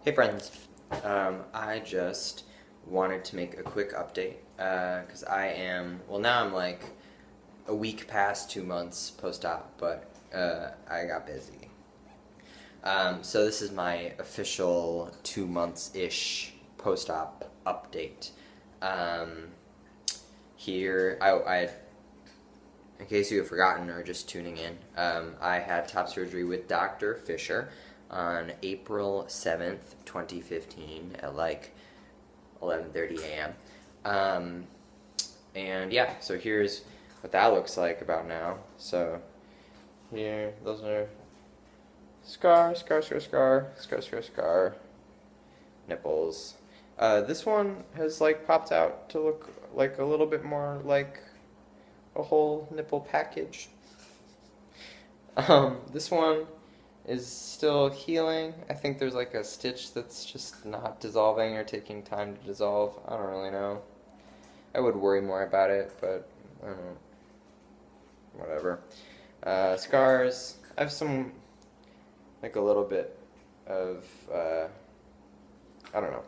Hey friends, I just wanted to make a quick update because now I'm like a week past 2 months post-op, but I got busy. So this is my official 2 months-ish post-op update. In case you have forgotten or just tuning in, I had top surgery with Dr. Fischer on April 7th, 2015 at like 11:30 a.m. And yeah, so here's what that looks like about now. So here, those are scar, nipples. This one has like popped out to look like a little bit more like a whole nipple package. This one is still healing. I think there's like a stitch that's just not dissolving or taking time to dissolve. I don't really know. I would worry more about it, but I don't know. Whatever. Scars. I have some, like a little bit of, I don't know.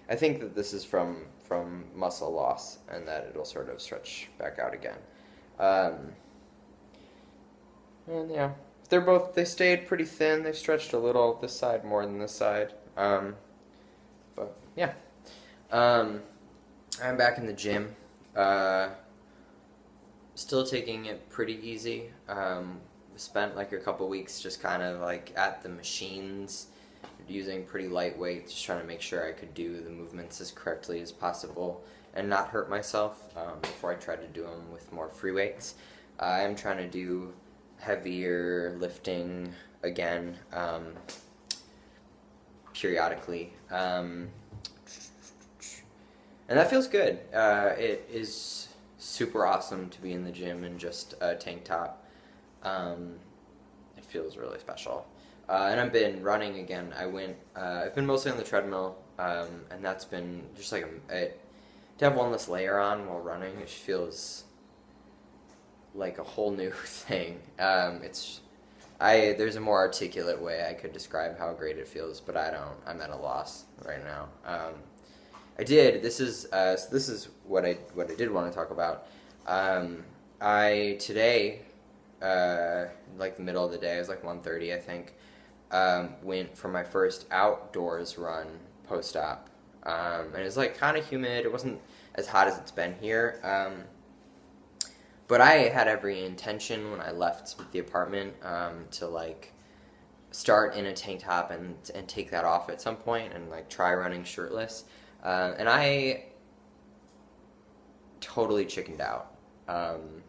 I think that this is from muscle loss and that it'll sort of stretch back out again. And yeah, they stayed pretty thin. They stretched a little, this side more than this side. But yeah. I'm back in the gym. Still taking it pretty easy. Spent like a couple weeks just kind of like at the machines, using pretty light weights, just trying to make sure I could do the movements as correctly as possible and not hurt myself before I tried to do them with more free weights. I am trying to do heavier lifting again periodically, and that feels good. It is super awesome to be in the gym in just a tank top. It feels really special. And I've been running again. I've been mostly on the treadmill, and that's been just like to have one less layer on while running. It feels like a whole new thing. There's a more articulate way I could describe how great it feels, but I'm at a loss right now. This is what I did want to talk about. Today, like the middle of the day, it was like 1:30 I think, went for my first outdoors run post-op, and it was like kind of humid. It wasn't as hot as it's been here, but I had every intention when I left the apartment to like start in a tank top and take that off at some point and like try running shirtless, and I totally chickened out, and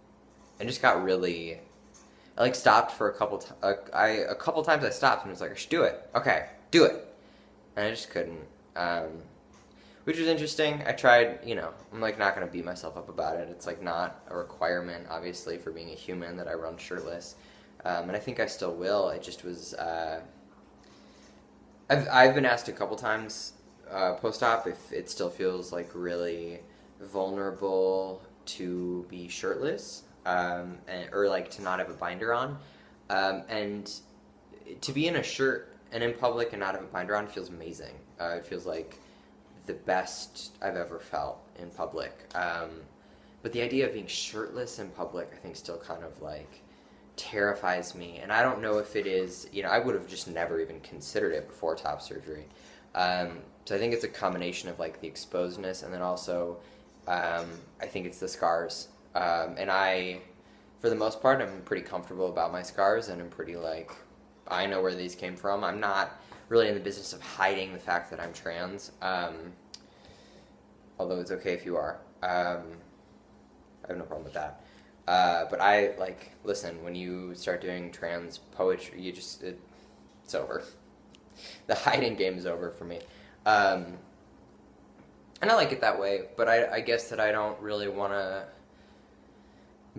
just got really. I like stopped for a couple times. I stopped and was like, I should do it. Okay, do it. And I just couldn't, which was interesting. I tried, I'm like not gonna beat myself up about it. It's like not a requirement, obviously, for being a human that I run shirtless, and I think I still will. It just was. I've been asked a couple times post-op if it still feels like really vulnerable to be shirtless. Or like to not have a binder on, and to be in a shirt and in public and not have a binder on feels amazing. It feels like the best I've ever felt in public. But the idea of being shirtless in public, I think, still kind of like terrifies me. And I don't know if it is. I would have just never even considered it before top surgery. So I think it's a combination of like the exposedness and then also I think it's the scars. And for the most part, I'm pretty comfortable about my scars, and I'm pretty like, I know where these came from. I'm not really in the business of hiding the fact that I'm trans, although it's okay if you are. I have no problem with that. But listen, when you start doing trans poetry, it's over. The hiding game is over for me. And I like it that way, but I guess that I don't really want to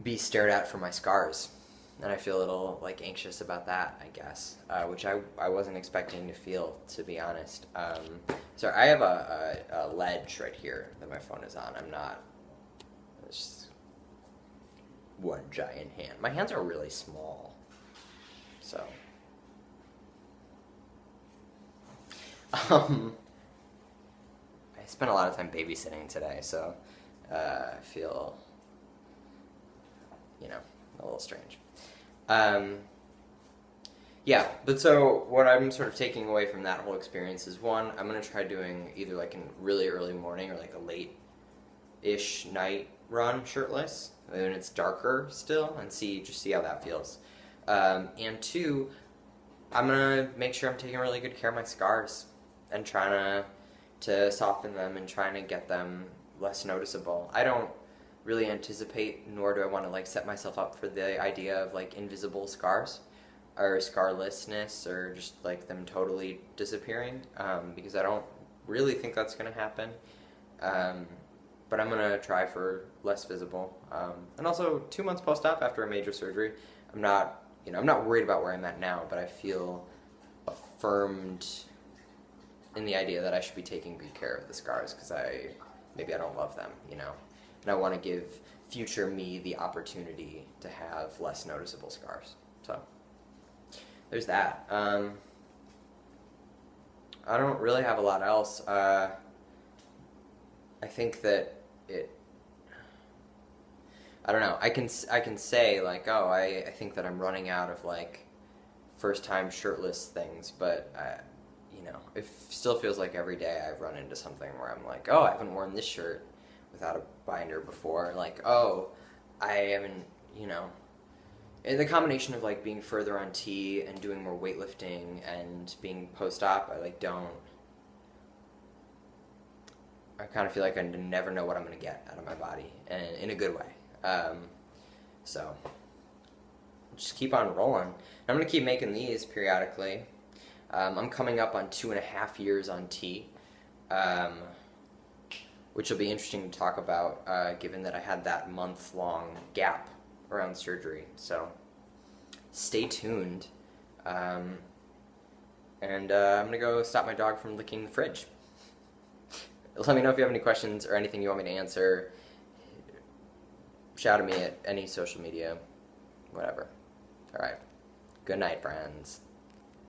be stared at for my scars, and I feel a little like anxious about that, I guess, which I wasn't expecting to feel, to be honest. Sorry, I have a ledge right here that my phone is on. It's just one giant hand. My hands are really small, so Um, I spent a lot of time babysitting today, so I feel, a little strange. Yeah, but so what I'm sort of taking away from that whole experience is, one, I'm going to try doing either like a really early morning or like a late-ish night run shirtless, and it's darker still, and see how that feels. And two, I'm going to make sure I'm taking really good care of my scars and trying to soften them and trying to get them less noticeable. I don't really anticipate, nor do I want to like set myself up for the idea of like invisible scars or scarlessness or just like them totally disappearing, because I don't really think that's going to happen. But I'm going to try for less visible. And also 2 months post-op after a major surgery, I'm not worried about where I'm at now, but I feel affirmed in the idea that I should be taking good care of the scars because maybe I don't love them, and I want to give future me the opportunity to have less noticeable scars. So there's that. I don't really have a lot else. I think that I don't know. I can say like, oh, I think that I'm running out of like first time shirtless things, but it still feels like every day I run into something where I'm like, oh, I haven't worn this shirt without a binder before. Like, oh, I haven't, the combination of like being further on T and doing more weightlifting and being post-op, I kind of feel like I never know what I'm going to get out of my body, and in a good way. So just keep on rolling. I'm going to keep making these periodically. I'm coming up on 2.5 years on T, which will be interesting to talk about, given that I had that month-long gap around surgery. So stay tuned. And I'm going to go stop my dog from licking the fridge. Let me know if you have any questions or anything you want me to answer. Shout at me at any social media, whatever. All right. Good night, friends.